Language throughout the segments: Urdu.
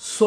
100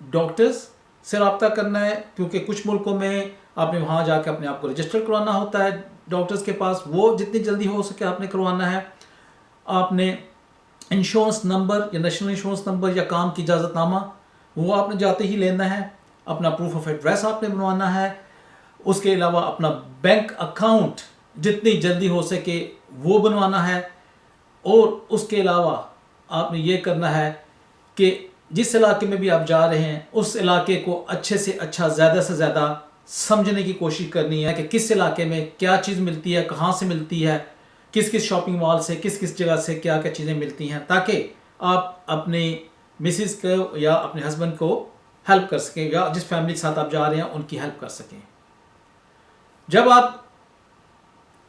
ڈاکٹرز سے رابطہ کرنا ہے، کیونکہ کچھ ملکوں میں آپ نے وہاں جا کے اپنے آپ کو رجسٹر کروانا ہوتا ہے ڈاکٹرز کے پاس، وہ جتنی جلدی ہو سکے آپ نے کروانا ہے. آپ نے انشورنس نمبر یا نیشنل انشورنس نمبر یا کام کی اجازت نامہ وہ آپ نے جاتے ہی لینا ہے. اپنا پروف آف ایڈریس آپ نے بنوانا ہے. اس کے علاوہ اپنا بینک اکاؤنٹ جتنی جلدی ہو سکے وہ بنوانا ہے. اور اس کے علاوہ آپ نے یہ کرنا ہے کہ جس علاقے میں بھی آپ جا رہے ہیں اس علاقے کو اچھے سے اچھا زیادہ سے زیادہ سمجھنے کی کوشش کرنی ہے کہ کس علاقے میں کیا چیز ملتی ہے، کہاں سے ملتی ہے، کس کس شاپنگ مال سے، کس کس جگہ سے کیا کیا چیزیں ملتی ہیں، تاکہ آپ اپنی مسز کو یا اپنے ہسبینڈ کو ہیلپ کر سکیں، یا جس فیملی کے ساتھ آپ جا رہے ہیں ان کی ہیلپ کر سکیں. جب آپ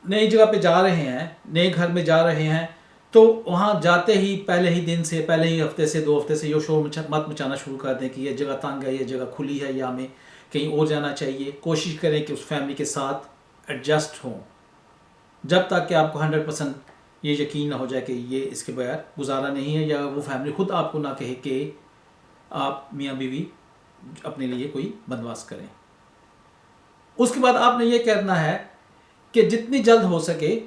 نئی جگہ پہ جا رہے ہیں، نئے گھر میں جا رہے ہیں، تو وہاں جاتے ہی پہلے ہی دن سے، پہلے ہی ہفتے سے 2 ہفتے سے یہ شور مت مچانا شروع کر دیں کہ یہ جگہ تنگ ہے، یہ جگہ کھلی ہے، یا ہمیں کہیں اور جانا چاہیے. کوشش کریں کہ اس فیملی کے ساتھ ایڈجسٹ ہوں جب تک کہ آپ کو 100% یہ یقین نہ ہو جائے کہ یہ اس کے بغیر گزارا نہیں ہے، یا وہ فیملی خود آپ کو نہ کہے کہ آپ میاں بیوی اپنے لیے کوئی بندوبست کریں. اس کے بعد آپ نے یہ کرنا ہے کہ جتنی جلد ہو سکے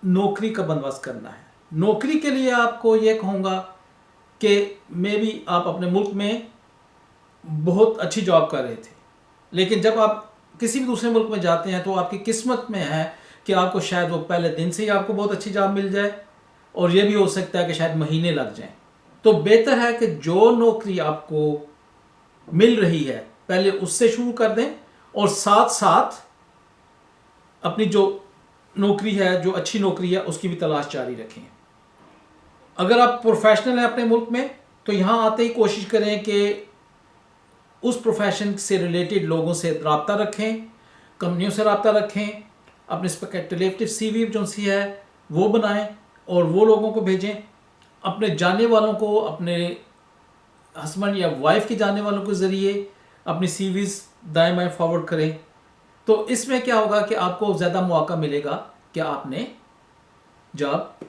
نوکری کا بندوبست کرنا ہے. نوکری کے لیے آپ کو یہ کہوں گا کہ میں بھی آپ اپنے ملک میں بہت اچھی جاب کر رہے تھے، لیکن جب آپ کسی بھی دوسرے ملک میں جاتے ہیں تو آپ کی قسمت میں ہے کہ آپ کو شاید وہ پہلے دن سے ہی آپ کو بہت اچھی جاب مل جائے، اور یہ بھی ہو سکتا ہے کہ شاید مہینے لگ جائیں. تو بہتر ہے کہ جو نوکری آپ کو مل رہی ہے پہلے اس سے شروع کر دیں، اور ساتھ ساتھ اپنی جو نوکری ہے، جو اچھی نوکری ہے، اس کی بھی تلاش جاری رکھیں. اگر آپ پروفیشنل ہیں اپنے ملک میں تو یہاں آتے ہی کوشش کریں کہ اس پروفیشن سے ریلیٹڈ لوگوں سے رابطہ رکھیں، کمپنیوں سے رابطہ رکھیں، اپنے اسپیکٹیو سی وی جو سی ہے وہ بنائیں اور وہ لوگوں کو بھیجیں. اپنے جاننے والوں کو، اپنے ہسبینڈ یا وائف کے جاننے والوں کے ذریعے اپنی سی ویز دائیں بائیں فارورڈ کریں. تو اس میں کیا ہوگا کہ آپ کو زیادہ موقع ملے گا کہ آپ نے جاب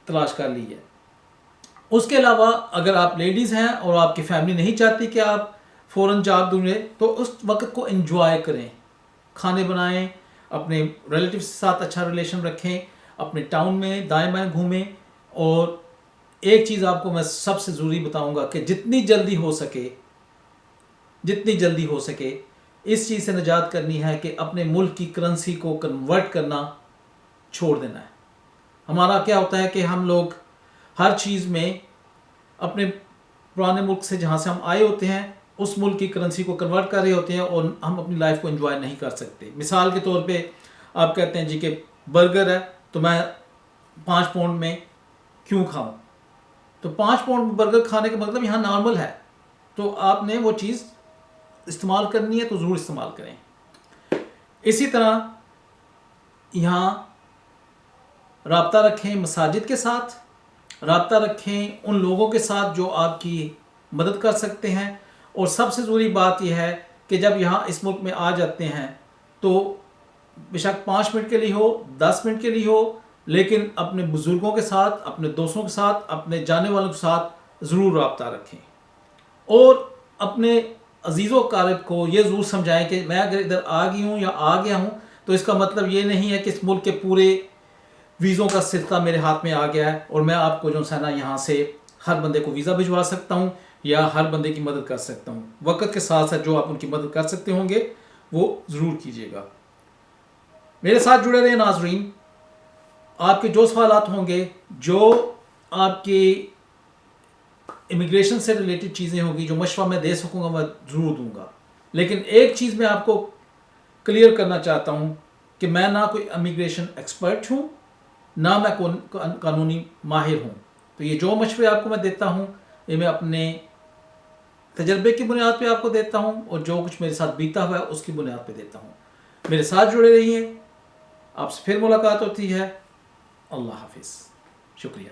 تلاش کر لی ہے. اس کے علاوہ اگر آپ لیڈیز ہیں اور آپ کی فیملی نہیں چاہتی کہ آپ فوراً جاب ڈھونڈیں، تو اس وقت کو انجوائے کریں، کھانے بنائیں، اپنے ریلیٹیو کے ساتھ اچھا ریلیشن رکھیں، اپنے ٹاؤن میں دائیں بائیں گھومیں. اور ایک چیز آپ کو میں سب سے ضروری بتاؤں گا کہ جتنی جلدی ہو سکے اس چیز سے نجات کرنی ہے کہ اپنے ملک کی کرنسی کو کنورٹ کرنا چھوڑ دینا ہے. ہمارا کیا ہوتا ہے کہ ہم لوگ ہر چیز میں اپنے پرانے ملک سے جہاں سے ہم آئے ہوتے ہیں اس ملک کی کرنسی کو کنورٹ کر رہے ہوتے ہیں، اور ہم اپنی لائف کو انجوائے نہیں کر سکتے. مثال کے طور پہ آپ کہتے ہیں جی کہ برگر ہے تو میں 5 پاؤنڈ میں کیوں کھاؤں؟ تو 5 پاؤنڈ برگر کھانے کا مطلب یہاں نارمل ہے، تو آپ نے وہ چیز استعمال کرنی ہے تو ضرور استعمال کریں. اسی طرح یہاں رابطہ رکھیں مساجد کے ساتھ، رابطہ رکھیں ان لوگوں کے ساتھ جو آپ کی مدد کر سکتے ہیں. اور سب سے ضروری بات یہ ہے کہ جب یہاں اس ملک میں آ جاتے ہیں تو بے شک 5 منٹ کے لیے ہو، 10 منٹ کے لیے ہو، لیکن اپنے بزرگوں کے ساتھ، اپنے دوستوں کے ساتھ، اپنے جانے والوں کے ساتھ ضرور رابطہ رکھیں. اور اپنے عزیز و اقارب کو یہ ضرور سمجھائیں کہ میں اگر ادھر آ گئی ہوں یا آ گیا ہوں تو اس کا مطلب یہ نہیں ہے کہ اس ملک کے پورے ویزوں کا سلسلہ میرے ہاتھ میں آ گیا ہے اور میں آپ کو جو ہے نا یہاں سے ہر بندے کو ویزا بھجوا سکتا ہوں یا ہر بندے کی مدد کر سکتا ہوں. وقت کے ساتھ ساتھ جو آپ ان کی مدد کر سکتے ہوں گے وہ ضرور کیجیے گا. میرے ساتھ جڑے رہے ناظرین. آپ کے جو سوالات ہوں گے، جو آپ کی امیگریشن سے ریلیٹڈ چیزیں ہوں گی، جو مشورہ میں دے سکوں گا میں ضرور دوں گا. لیکن ایک چیز میں آپ کو کلیئر کرنا چاہتا ہوں کہ میں نہ کوئی امیگریشن ایکسپرٹ ہوں، نہ میں قانونی ماہر ہوں. تو یہ جو مشورے آپ کو میں دیتا ہوں یہ میں اپنے تجربے کی بنیاد پہ آپ کو دیتا ہوں، اور جو کچھ میرے ساتھ بیتا ہوا ہے اس کی بنیاد پہ دیتا ہوں. میرے ساتھ جڑے رہیے. آپ سے پھر ملاقات ہوتی ہے. اللہ حافظ. شکریہ.